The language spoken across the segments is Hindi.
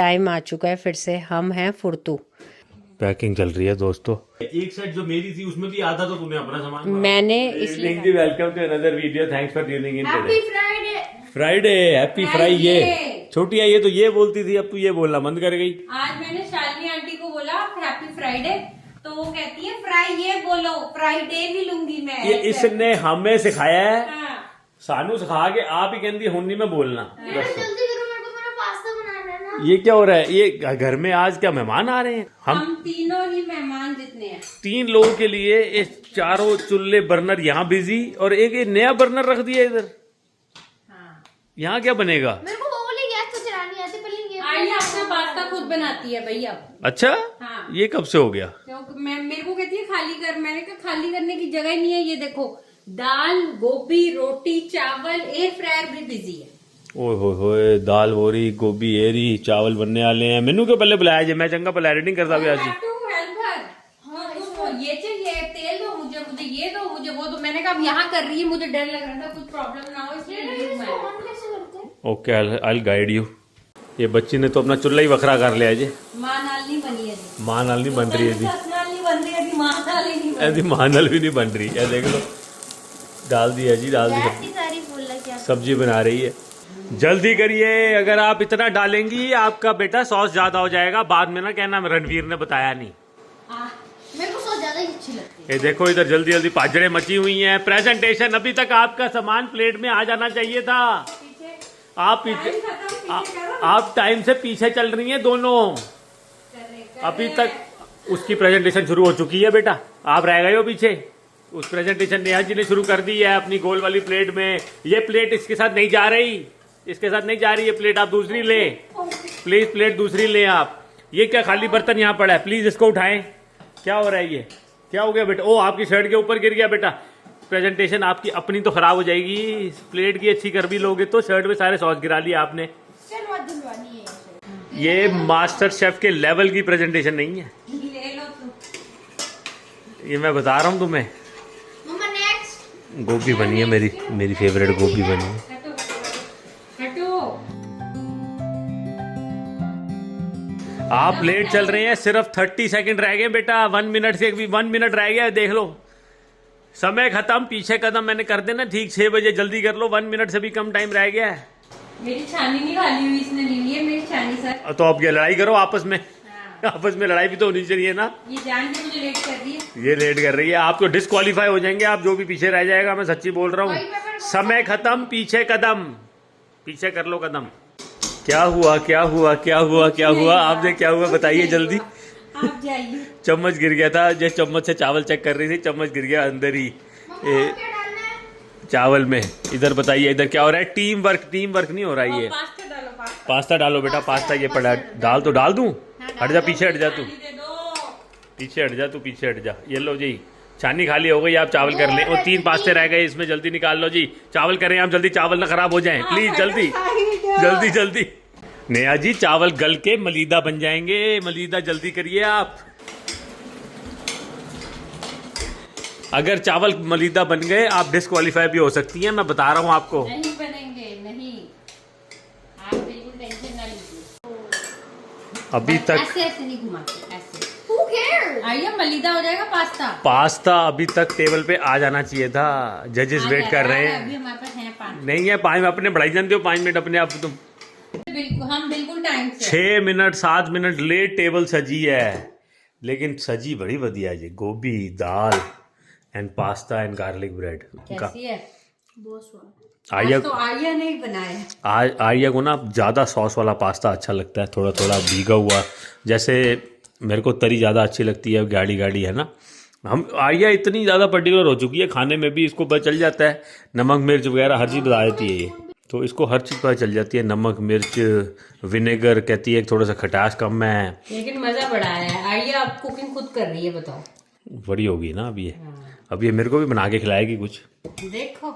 टाइम आ चुका है फिर से, हम हैं फुर्तू। पैकिंग चल रही है दोस्तों। एक सेट जो मेरी थी उसमें भी आधा तो तूने अपना सामान मैंने इसलिए welcome to another video, thanks for tuning in happy Friday. Friday, happy fry. ये छोटी है, ये तो ये बोलती थी, अब तू ये बोलना बंद कर गई। आज मैंने शालिनी आंटी को बोला हैप्पी फ्राइडे, तो वो कहती है फ्राई ये बोलो, फ्राइडे भी लूंगी मैं। ये इसने हमें सिखाया है, हाँ। सानू सिखा के आप ही कहती है हुन्नी में बोलना। जल्दी करो, मेरे को मेरा पास्ता बनाना है ना। ये क्या हो रहा है? ये घर में आज क्या मेहमान आ रहे हैं? हम तीनों ही मेहमान जितने हैं। 3 लोगों के लिए इस चारों चूल्हे बर्नर यहाँ बिजी, और एक ये नया बर्नर रख दिया इधर। हाँ। यहाँ क्या बनेगा? मेरे को वो वाली गैस तो चलानी आती, पहले ये आइए अपना पास्ता खुद बनाती है भैया। अच्छा, हाँ। ये कब से हो गया? क्योंकि मैं मेरे को कहती है खाली कर, मैंने कहा खाली करने की जगह ही नहीं है। ये देखो दाल, गोभी, रोटी, चावल, एयर फ्रायर भी बिजी है। ओए होए, दाल हो रही, गोभी एरी, चावल बनने वाले हैं। मैनू क्यों पहले बुलाया जे? मैं चंगा पहले एडिटिंग करता भी आज। ये चाहिए, तेल दो मुझे, मुझे ये दो, मुझे वो दो। मैंने कहा अब यहाँ कर रही है, मुझे डर लग रहा था कुछ प्रॉब्लम ना हो, इसलिए नहीं घुमाया। ऑन कैसे करते हैं? Okay, I will guide you. ये बच्ची ने तो अपना चूल्हा ही वखरा कर लिया जी। माँ नाल नहीं बनी है जी। माँ नाल नहीं बन रही है जी, सस नाल नहीं बन रही है जी, माँ नाल ही नहीं बन ऐसी माँ नाल भी नहीं बन रही है। देख लो, डाल दिया जी, डाल दी। गैस की तारीफ बोल रहा क्या? सब्जी बना रही है। जल्दी करिए, अगर आप इतना डालेंगी आपका बेटा सॉस ज्यादा हो जाएगा, बाद में ना कहना रणवीर ने बताया नहीं। मेरे को सॉस ज्यादा ही अच्छी लगती है। ये देखो इधर जल्दी जल्दी पाजड़े मची हुई हैं। प्रेजेंटेशन, अभी तक आपका सामान प्लेट में आ जाना चाहिए था। आप पीछे, आप टाइम से पीछे चल रही हैं दोनों। अभी तक उसकी प्रेजेंटेशन शुरू हो चुकी है बेटा, आप रह गए हो पीछे। उस प्रेजेंटेशन नेहा जी ने शुरू कर दी है अपनी गोल वाली प्लेट में। ये प्लेट इसके साथ नहीं जा रही, इसके साथ नहीं जा रही। ये प्लेट आप दूसरी ले, प्लीज प्लेट दूसरी ले आप। ये क्या खाली बर्तन यहाँ पड़ा है, प्लीज इसको उठाएं। क्या हो रहा है ये? क्या हो गया बेटा? ओ, आपकी शर्ट के ऊपर गिर गया बेटा। प्रेजेंटेशन आपकी अपनी तो खराब हो जाएगी। प्लेट की अच्छी कर भी लोगे तो शर्ट में सारे सॉस गिरा लिया आपने। ये मास्टर शेफ के लेवल की प्रेजेंटेशन नहीं है, ले लो तुम। ये मैं बता रहा हूँ तुम्हें। मम्मा नेक्स्ट। गोभी बनी है मेरी फेवरेट गोभी बनी है। हटो हटो। आप लेट चल रहे हैं, सिर्फ 30 सेकंड रह गए बेटा। 1 मिनट से भी 1 मिनट रह गया है, देख लो समय खत्म। पीछे कदम मैंने कर देना ठीक 6 बजे, जल्दी कर लो। 1 मिनट से भी कम टाइम रह गया है। मेरी छानी नहीं खाली हुई, इसने ली हुई है मेरी छानी सर। तो अब ये लड़ाई करो आपस में। हाँ। आपस में लड़ाई भी तो होनी चाहिए ना। ये जान के मुझे लेट कर रही है। ये लेट कर रही है, आप तो डिस्क्वालीफाई हो जाएंगे। आप जो भी पीछे रह जाएगा, मैं सच्ची बोल रहा हूँ। समय खत्म, पीछे कदम, पीछे कर लो कदम। क्या हुआ क्या हुआ क्या हुआ क्या हुआ? आपने क्या हुआ बताइए जल्दी। आप जाइए। चम्मच गिर गया था, जिस चम्मच से चावल चेक कर रही थी, चम्मच गिर गया अंदर ही चावल में। इधर बताइए, इधर क्या हो रहा है? टीम वर्क नहीं हो रहा है ये। पास्ता डालो, पास्ता पास्ता डालो बेटा, पास्ता ये पड़ा डाल। तो डाल दूं? हट जा, पीछे हट जा तू, दे दो। पीछे हट जा तू, पीछे हट जा। ये लो जी, छानी खाली हो गई, आप चावल कर लें। और 3 पास्ते रह गए, इसमें जल्दी निकाल लो जी। चावल करें आप जल्दी, चावल ना खराब हो जाएं प्लीज। जल्दी जल्दी जल्दी। नेहा जी, चावल गल के मलीदा बन जाएंगे, मलीदा जल्दी करिए आप। अगर चावल मलीदा बन गए आप डिस्क्वालीफाई भी हो सकती हैं, मैं बता रहा हूँ आपको। नहीं बनेंगे, नहीं, आप बिल्कुल टेंशन ना लीजिए। अभी तक ऐसे ऐसे नहीं घुमाते, ऐसे। Who cares? आइए, मलीदा हो जाएगा पास्ता। पास्ता अभी तक टेबल पे आ जाना चाहिए था। जजेस वेट कर रहे अभी हैं। हमारे पास है 5। नहीं है 5, अपने बढ़ाई जानते हो 5 मिनट अपने आप। तुम बिल्कुल, हम बिल्कुल टाइम से। 6 मिनट 7 मिनट लेट टेबल सजी है, लेकिन सजी बड़ी बढ़िया है। Gobi, dal and pasta and garlic bread. कैसी है? बहुत स्वाद। आर्या, आज तो आर्या ने ही बनाया। आर्या को ना ज़्यादा सॉस वाला पास्ता अच्छा लगता है, थोड़ा थोड़ा भीगा हुआ। जैसे मेरे को तरी ज़्यादा अच्छी लगती है, गाढ़ी गाढ़ी है ना। हम आर्या इतनी ज़्यादा पर्टिकुलर हो चुकी है खाने में भी, इसको पता चल जाता है नमक मिर्च वगैरह हर चीज़ बता देती है ये। तो इसको हर चीज़ पता चल जाती है, नमक मिर्च विनेगर, कहती है थोड़ा सा खटास कम है। लेकिन मजा बड़ा आया है। आर्या आप कुकिंग खुद कर रही है, बताओ। बड़ी होगी ना अब ये मेरे को भी बना के खिलाएगी कुछ। देखो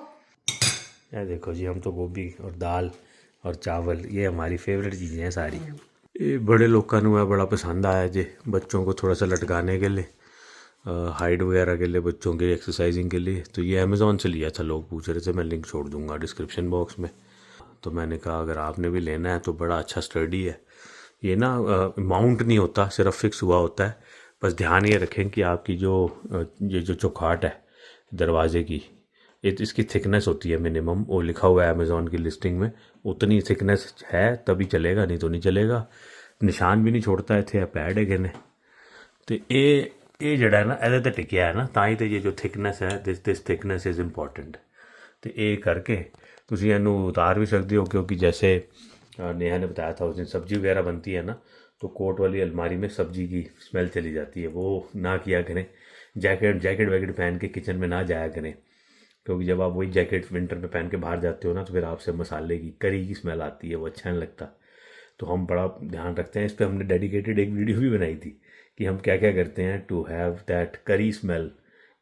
ये देखो जी, हम तो गोभी और दाल और चावल, ये हमारी फेवरेट चीज़ें हैं सारी। ये बड़े लोगों को बड़ा पसंद आया जी, बच्चों को थोड़ा सा लटकाने के लिए, हाइट वगैरह के लिए, बच्चों के एक्सरसाइजिंग के लिए। तो ये अमेज़ोन से लिया था, लोग पूछ रहे थे, मैं लिंक छोड़ दूंगा डिस्क्रिप्शन बॉक्स में। तो मैंने कहा अगर आपने भी लेना है तो बड़ा अच्छा स्टडी है, ये ना माउंट नहीं होता, सिर्फ फिक्स हुआ होता है। बस ध्यान ये रखें कि आपकी ये जो चौखाट है दरवाजे की, इसकी थिकनेस होती है मिनिमम, वो लिखा हुआ है अमेज़ॉन की लिस्टिंग में, उतनी थिकनेस है तभी चलेगा, नहीं तो नहीं चलेगा। निशान भी नहीं छोड़ता इतने पैड है कहने। तो ये जड़ा है ना ਇਹਦੇ ਤੇ ਟਿਕਿਆ ਹੈ ਨਾ, ਤਾਂ ਹੀ ਤੇ ये जो थिकनेस है दिस थिकनेस इज़ इंपॉर्टेंट। तो ये करके तुसी ਇਹਨੂੰ उतार भी सकते हो, क्योंकि जैसे नेहा ने बताया था उस दिन सब्जी वगैरह बनती है ना, तो कोट वाली अलमारी में सब्जी की स्मेल चली जाती है, वो ना किया करें। जैकेट वैकेट पहन के किचन में ना जाया करें, क्योंकि जब आप वही जैकेट विंटर में पहन के बाहर जाते हो ना, तो फिर आपसे मसाले की करी की स्मेल आती है, वो अच्छा नहीं लगता। तो हम बड़ा ध्यान रखते हैं इस पर। हमने डेडिकेटेड एक वीडियो भी बनाई थी कि हम क्या क्या करते हैं to have that curry smell,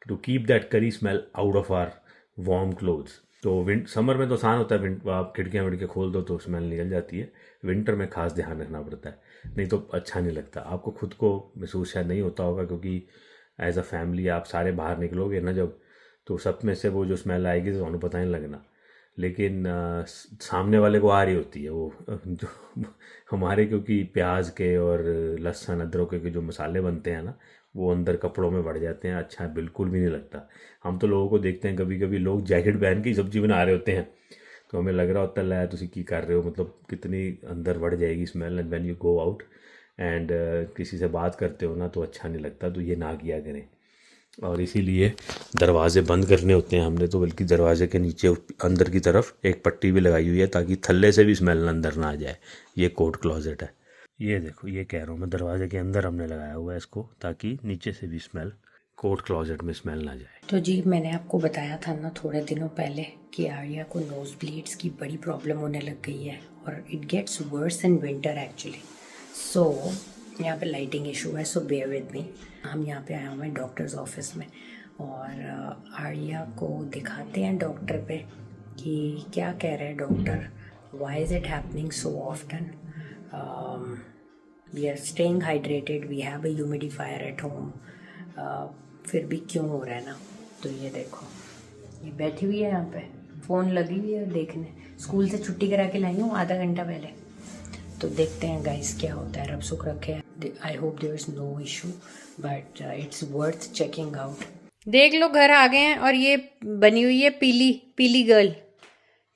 to keep that curry smell out of our warm clothes. तो समर में तो आसान होता है, आप खिड़कियाँ विड़कियाँ खोल दो तो स्मेल निकल जाती है। विंटर में खास ध्यान रखना पड़ता है, नहीं तो अच्छा नहीं लगता। आपको खुद को महसूस शायद नहीं होता होगा, क्योंकि एज अ फैमिली आप सारे बाहर निकलोगे ना जब, तो सब में से वो जो स्मेल आएगी तो पता नहीं लगना, लेकिन सामने वाले को आ रही होती है वो जो हमारे, क्योंकि प्याज के और लहसुन अदरक के जो मसाले बनते हैं ना, वो अंदर कपड़ों में बढ़ जाते हैं, अच्छा बिल्कुल भी नहीं लगता। हम तो लोगों को देखते हैं, कभी कभी लोग जैकेट पहन के सब्जी बना रहे होते हैं, तो हमें लग रहा होता है लाया तुसी की कर रहे हो, मतलब कितनी अंदर बढ़ जाएगी smell. And when you go out and किसी से बात करते हो ना, तो अच्छा नहीं लगता। तो ये ना किया करें। और इसीलिए दरवाज़े बंद करने होते हैं हमने तो, बल्कि दरवाजे के नीचे अंदर की तरफ एक पट्टी भी लगाई हुई है, ताकि थल्ले से भी स्मेल अंदर ना आ जाए। ये कोट क्लोजेट है, ये देखो, ये कह रहा हूँ मैं, दरवाजे के अंदर हमने लगाया हुआ है इसको, ताकि नीचे से भी स्मेल, कोट क्लोजेट में स्मेल ना जाए। तो जी मैंने आपको बताया था ना थोड़े दिनों पहले कि आर्या को नोज ब्लीड्स की बड़ी प्रॉब्लम होने लग गई है, और it gets worse in winter actually. So यहाँ पे लाइटिंग इशू है, सो बेयर विद मी। हम यहाँ पे आए हुए हैं डॉक्टर्स ऑफिस में, और आर्या को दिखाते हैं डॉक्टर पे कि क्या कह रहे हैं doctor, why is it happening so often. We are staying hydrated, we have a humidifier at home, फिर भी क्यों हो रहा है ना। तो ये देखो, ये बैठी हुई है यहाँ पे, फ़ोन लगी हुई है देखने, स्कूल से छुट्टी करा के लाई हूँ आधा घंटा पहले। तो देखते हैं गाइस क्या होता है, रब सुख रखे। I hope there is no issue, but it's worth checking out. देख लो घर आ गए हैं, और ये बनी हुई है पीली गर्ल,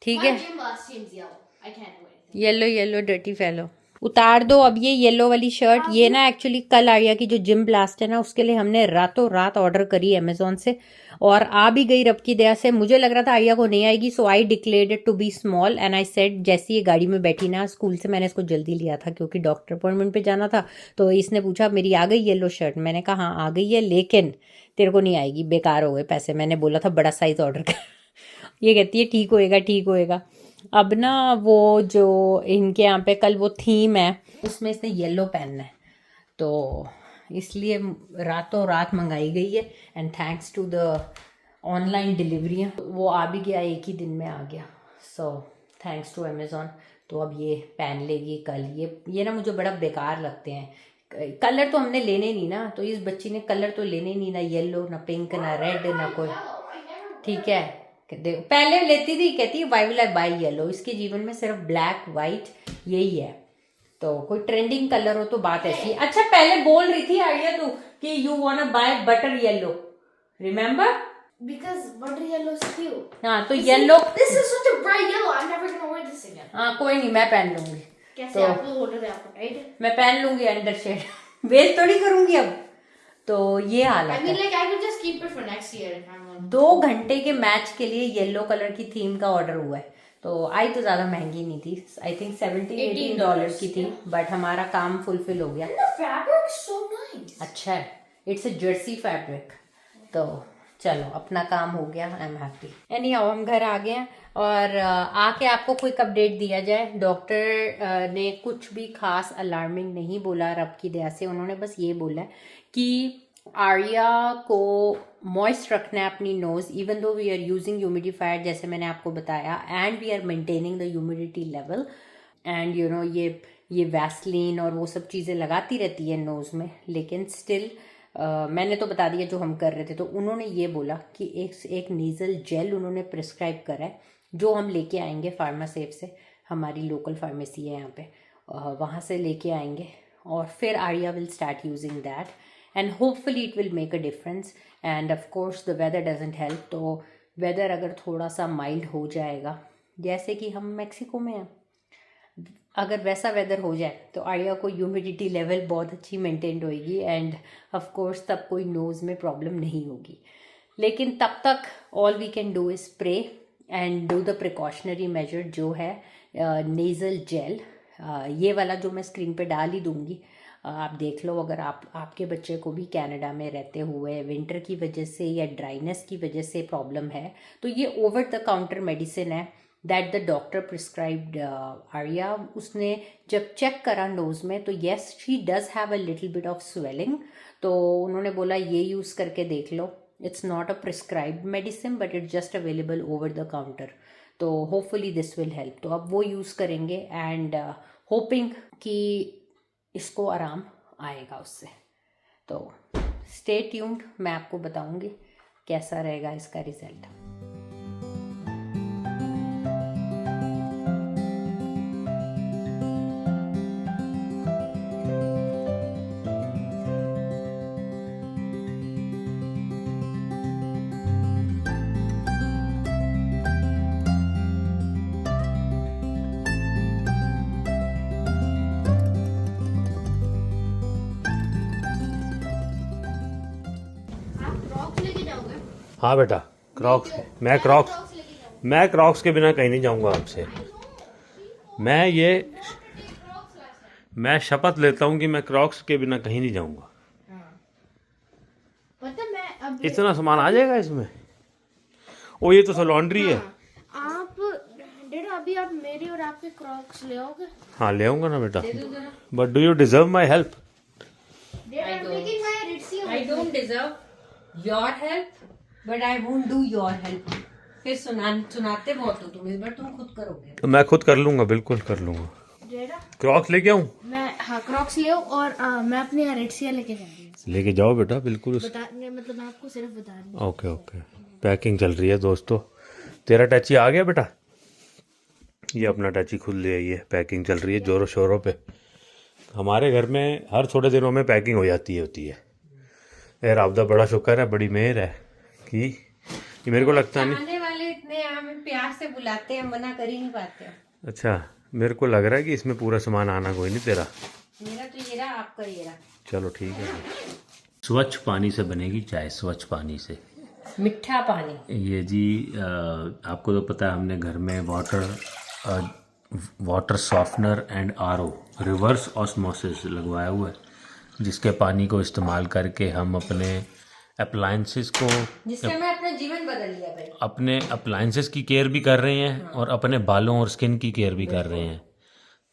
ठीक है, My gym boss seems yellow. I can't do anything. Yellow dirty fellow. उतार दो अब ये येलो वाली शर्ट। ये ना एक्चुअली कल आर्या की जो जिम ब्लास्ट है ना, उसके लिए हमने रातों रात ऑर्डर करी अमेजोन से, और आ भी गई रब की दया से। मुझे लग रहा था आर्या को नहीं आएगी, so I declared it to be small, and I said, जैसे ये गाड़ी में बैठी ना स्कूल से, मैंने इसको जल्दी लिया था क्योंकि डॉक्टर अपॉइंटमेंट पे जाना था, तो इसने पूछा मेरी आ गई येलो शर्ट। मैंने कहा हाँ आ गई है, लेकिन तेरे को नहीं आएगी, बेकार हो गए पैसे। मैंने बोला था बड़ा साइज ऑर्डर कर। ये कहती है ठीक होएगा ठीक होएगा। अब ना वो जो इनके यहाँ पे कल वो थीम है, उसमें इसने येलो पहनना है, तो इसलिए रातों रात मंगाई गई है। And thanks to the online delivery, वो आ भी गया, एक ही दिन में आ गया। So thanks to Amazon. तो अब ये पहन लेगी कल। ये ना मुझे बड़ा बेकार लगते हैं। कलर तो हमने लेने नहीं ना, तो इस बच्ची ने कलर तो लेने नहीं, ना येलो ना पिंक ना रेड ना कोई, ठीक है। पहले लेती थी, कहती है why will I buy yellow. इसके जीवन में सिर्फ ब्लैक वाइट यही है, तो कोई ट्रेंडिंग कलर हो तो बात ऐसी। अच्छा पहले बोल रही थी आर्या तू कि you want to buy butter yellow, remember? Because butter yellow is cute. हाँ तो yellow, This is such a bright yellow. I'm never gonna wear this again. हाँ कोई नहीं, मैं पहन लूंगी। कैसे आपको order है आपको, right? मैं पहन लूंगी अंडर शेड, वेस्ट थोड़ी करूंगी अब। तो ये हाल I है। mean, like I could just keep it for next year if I want. 2 घंटे के मैच के लिए येलो कलर की थीम का ऑर्डर हुआ है, तो आई तो ज़्यादा महंगी नहीं थी, आई थिंक $17-18 की थी, बट हमारा काम फुलफिल हो गया। And the fabric is so nice. अच्छा है, इट्स अ जर्सी फैब्रिक। तो चलो अपना काम हो गया, I am happy. Any how हम घर आ गए हैं, और आके आपको क्विक अपडेट दिया जाए। डॉक्टर ने कुछ भी खास अलार्मिंग नहीं बोला रब की दया से। उन्होंने बस ये बोला कि आर्या को मॉइस्ट रखना है अपनी nose, even though we are using humidifier जैसे मैंने आपको बताया, and we are maintaining the humidity level, and you know ये वैसलीन और वो सब चीज़ें लगाती रहती है नोज में, लेकिन स्टिल मैंने तो बता दिया जो हम कर रहे थे। तो उन्होंने ये बोला कि एक नेज़ल जेल उन्होंने प्रिस्क्राइब करा है, जो हम लेके आएंगे फार्मासेफ से, हमारी लोकल फार्मेसी है यहाँ पे, वहाँ से लेके आएंगे और फिर Arya will start using that and hopefully it will make a difference and of course the weather doesn't help. तो वेदर अगर थोड़ा सा माइल्ड हो जाएगा, जैसे कि हम मैक्सिको में हैं, अगर वैसा वेदर हो जाए तो आर्या को ह्यूमिडिटी लेवल बहुत अच्छी मेंटेन होएगी एंड ऑफ कोर्स तब कोई नोज़ में प्रॉब्लम नहीं होगी। लेकिन तब तक all we can do is spray and do the precautionary measure जो है नेज़ल जेल। ये वाला जो मैं स्क्रीन पे डाल ही दूंगी, आप देख लो। अगर आपके बच्चे को भी कनाडा में रहते हुए विंटर की वजह से या ड्राइनेस की वजह से प्रॉब्लम है तो ये ओवर द काउंटर मेडिसिन है that the doctor prescribed Arya. उसने जब चेक करा नोज़ में तो yes she does have a little bit of swelling, तो उन्होंने बोला ये यूज़ करके देख लो। It's not a prescribed medicine but it's just available over the counter, तो होपफुली दिस विल हेल्प। तो अब वो यूज़ करेंगे एंड होपिंग कि इसको आराम आएगा उससे। तो स्टे ट्यून्ड, मैं आपको बताऊंगी कैसा रहेगा इसका रिजल्ट। हाँ बेटा, क्रॉक्स। मैं क्रॉक्स के बिना कहीं नहीं जाऊंगा आपसे। मैं शपथ लेता हूँ कि मैं क्रॉक्स के बिना कहीं नहीं जाऊंगा। पता मैं अब इतना सामान आ जाएगा इसमें? ओ ये तो लॉन्ड्री है। आप डेड अभी आप मेरी और आपके क्रॉक्स ले आओगे? हाँ ले आऊंगा ना बेटा, but do you deserve my help? Dad I am taking my Ritzy. I don't deserve your help, but I won't do your help. फिर सुनाते बहुत हो तुम, इस बार तुम खुद करोगे। तो मैं खुद कर लूंगा, बिल्कुल कर लूंगा। डेडा क्रॉक्स लेके आऊँ? मैं हाँ क्रॉक्स ले आओ और मैं अपनी रिट्सिया लेके जा रही हूँ। लेके जाओ बेटा, बिल्कुल। बताने मतलब मैं आपको सिर्फ बता रही हूँ। ओके ओके, पैकिंग चल रही है दोस्तों। तेरा टैची आ गया बेटा? ये अपना टैची खुद ले आई है, पैकिंग चल रही है जोरों शोरों पे। हमारे घर में हर थोड़े दिनों में पैकिंग हो जाती होती है। यार आपदा बड़ा शुक्र है, बड़ी मेहर है कि ये मेरे को लगता नहीं। आने वाले इतने हमें प्यार से बुलाते हैं, मना कर ही नहीं पाते। अच्छा, मेरे को लग रहा है कि इसमें पूरा सामान आना कोई नहीं तेरा। मेरा तो ये रहा, आपका ये रहा। चलो ठीक है। स्वच्छ पानी से बनेगी चाय, स्वच्छ पानी से। मीठा पानी। ये जी आपको तो पता है, हमने घर में water softener and RO reverse osmosis लगवाया हुआ है, जिसके पानी को इस्तेमाल करके हम अपने अप्लायंसेस को, जिससे हमें अपना जीवन बदल लिया भाई। अपने अप्लायंसेस की केयर भी कर रहे हैं और अपने बालों और स्किन की केयर भी कर रहे हैं।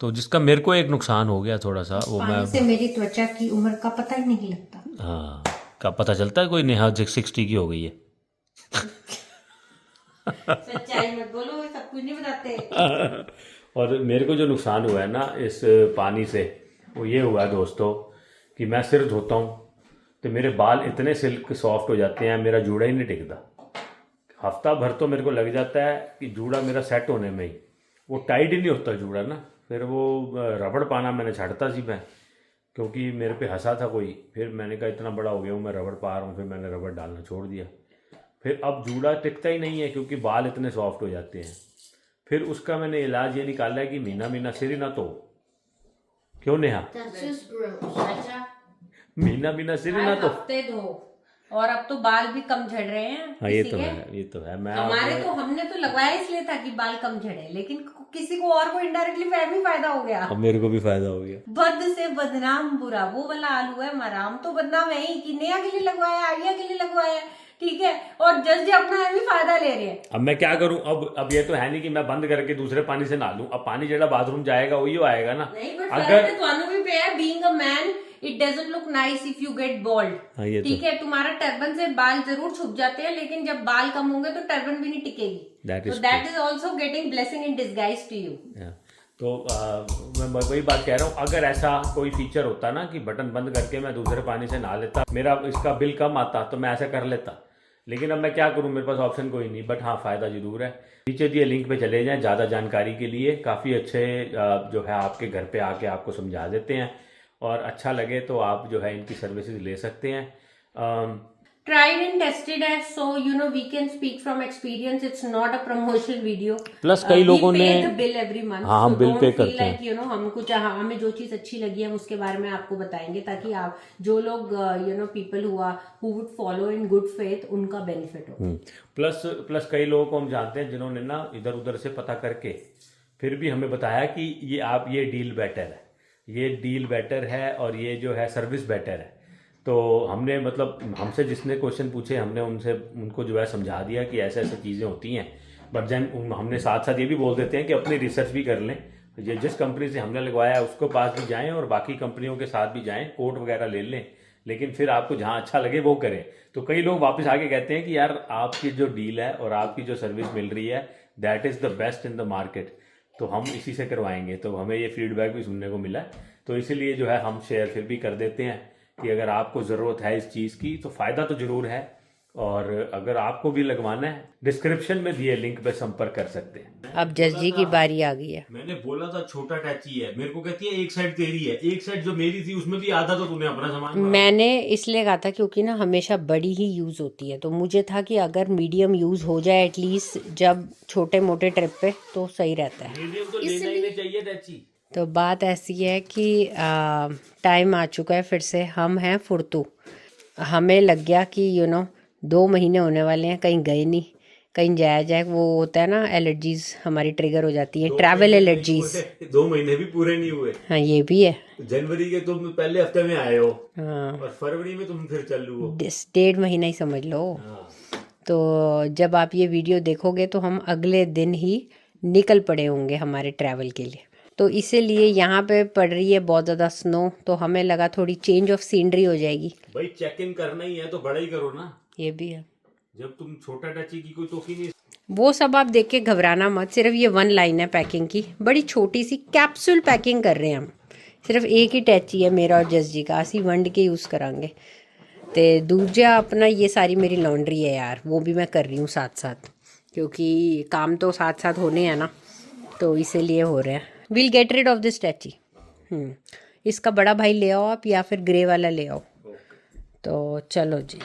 तो जिसका मेरे को एक नुकसान हो गया थोड़ा सा, वो मैं से मेरी त्वचा की उम्र का पता ही नहीं लगता। हाँ का पता चलता है कोई नेहा 60 की हो गई है। सच्चाई मत बोलो, सब कुछ नहीं बताते। और मेरे को जो नुकसान हुआ है ना इस पानी से, वो ये हुआ है दोस्तों कि मैं सिर धोता हूँ तो मेरे बाल इतने सिल्क सॉफ्ट हो जाते हैं, मेरा जूड़ा ही नहीं टिकता। हफ्ता भर तो मेरे को लग जाता है कि जूड़ा मेरा सेट होने में ही, वो टाइट ही नहीं होता जूड़ा ना। फिर वो रबड़ पाना मैंने छाड़ता सी मैं, क्योंकि मेरे पे हंसा था कोई। फिर मैंने कहा इतना बड़ा हो गया हूँ मैं रबड़ पा रहा हूँ, फिर मैंने रबड़ डालना छोड़ दिया। फिर अब जूड़ा टिकता ही नहीं है क्योंकि बाल इतने सॉफ्ट हो जाते हैं। फिर उसका मैंने इलाज ये निकाला है कि महीना सिर ही ना तो। क्यों नेहा? That's just gross. महीना सिर ही ना तो। हफ्ते दो, और अब तो बाल भी कम झड़ रहे हैं। हाँ ये किसी तो के। है, ये तो है। मैं हमारे तो हमने तो लगवाया इसलिए था कि बाल कम झड़े, लेकिन किसी को और को इनडायरेक्टली भी फायदा हो गया। अब मेरे को भी फायदा हो गया। बद से बदनाम बुरा, वो वाला आलू है मराम। तो बदनाम है ही कि नेहा के लिए लगवाया, आर्या के लिए लगवाया, ठीक है, और जज अपना भी फायदा ले रहे हैं। अब मैं क्या करूं? अब ये तो है नहीं कि मैं बंद करके दूसरे पानी से नहा लूं। अब पानी जेड़ा बाथरूम जाएगा वही आएगा ना। नहीं, बट अगर ਤੁਹਾਨੂੰ भी पे है, being a man it doesn't look nice if you get bald. हाँ, ये तो ठीक है, तुम्हारा टर्बन से बाल जरूर छुप जाते हैं, लेकिन जब बाल कम होंगे तो टर्बन भी नहीं टिकेगी। That is तो that is also getting blessing in disguise to you. तो मैं वही बात कह रहा हूँ, अगर ऐसा कोई फीचर होता ना कि बटन बंद करके मैं दूसरे पानी से नहा लेता, मेरा इसका बिल कम आता, तो मैं ऐसा कर लेता। लेकिन अब मैं क्या करूं, मेरे पास ऑप्शन कोई नहीं, बट हाँ फ़ायदा ज़रूर है। नीचे दिए लिंक पे चले जाएं ज़्यादा जानकारी के लिए, काफ़ी अच्छे जो है आपके घर पे आके आपको समझा देते हैं, और अच्छा लगे तो आप जो है इनकी सर्विसेज ले सकते हैं। Tried and tested है, so you know we can speak from experience. It's not a promotional video. Plus कई लोगों we ने pay the bill every month. हाँ, हम so bill don't pay feel करते like, you know, हम कुछ हमें जो चीज अच्छी लगी हम उसके बारे में आपको बताएंगे, ताकि आप जो लोग you know people who would follow in good faith उनका बेनिफिट हो। प्लस कई लोगों को हम जानते हैं जिन्होंने ना इधर उधर से पता करके फिर भी हमें बताया कि ये डील बेटर है, ये डील बेटर है, और ये जो है सर्विस बेटर है। तो हमने मतलब हमसे जिसने क्वेश्चन पूछे हमने उनको जो है समझा दिया कि ऐसे ऐसे चीज़ें होती हैं, बट देन हमने साथ साथ ये भी बोल देते हैं कि अपनी रिसर्च भी कर लें, ये जिस कंपनी से हमने लगवाया है उसको पास भी जाएं और बाकी कंपनियों के साथ भी जाएं, कोट वगैरह ले लें, लेकिन फिर आपको जहाँ अच्छा लगे वो करें। तो कई लोग वापस आके कहते हैं कि यार आपकी जो डील है और आपकी जो सर्विस मिल रही है that is the best in the market, तो हम इसी से करवाएंगे। तो हमें ये फीडबैक भी सुनने को मिला, तो इसीलिए जो है हम शेयर फिर भी कर देते हैं कि अगर आपको ज़रूरत है इस चीज़ की तो फ़ायदा तो ज़रूर है, और अगर आपको भी लगवाना है डिस्क्रिप्शन में दिए लिंक पे संपर्क कर सकते हैं। अब जस जी की बारी आ गई है। मैंने बोला था छोटा टैची है, मेरे को कहती है एक साइड तेरी है, एक साइड जो मेरी थी उसमें भी आधा तो तूने अपना सामान भरा। मैंने इसलिए कहा था क्योंकि ना हमेशा बड़ी ही यूज़ होती है, तो मुझे था कि अगर मीडियम यूज़ हो जाए एटलीस्ट जब छोटे मोटे ट्रिप पे, तो सही रहता है। मीडियम तो लेना ही नहीं चाहिए टैची। तो बात ऐसी है कि टाइम आ चुका है फिर से, हम हैं फुर्तू। हमें लग गया कि 2 महीने होने वाले हैं, कहीं गए नहीं, कहीं जाया जाए, वो होता है ना एलर्जीज हमारी ट्रिगर हो जाती है, ट्रैवल एलर्जीज। 2 महीने भी पूरे नहीं हुए। हाँ ये भी है। जनवरी के तुम पहले हफ्ते में आए हो, हाँ और फरवरी में तुम फिर चल हो। 1.5 महीना ही समझ लो। हाँ। तो जब आप ये वीडियो देखोगे तो हम अगले दिन ही निकल पड़े होंगे हमारे ट्रैवल के लिए। तो इसीलिए यहाँ पे पड़ रही है बहुत ज़्यादा स्नो, तो हमें लगा थोड़ी चेंज ऑफ सीनरी हो जाएगी। भाई चेक इन करना ही है तो बड़ा ही करो ना। ये भी है, जब तुम छोटा टची की कोई तोकी नहीं। वो सब आप देख के घबराना मत, सिर्फ ये 1 लाइन है पैकिंग की, बड़ी छोटी सी कैप्सूल पैकिंग कर रहे हैं हम। सिर्फ एक ही टैची है मेरा और जस जी का, असी वंड के यूज़ करांगे। तो दूजा अपना ये सारी मेरी लॉन्ड्री है यार, वो भी मैं कर रही हूँ साथ साथ, क्योंकि काम तो साथ साथ होने हैं ना, तो इसीलिए हो रहे हैं। Will get rid of this टैची। इसका बड़ा भाई ले आओ आप, या फिर ग्रे वाला ले आओ। तो चलो जी।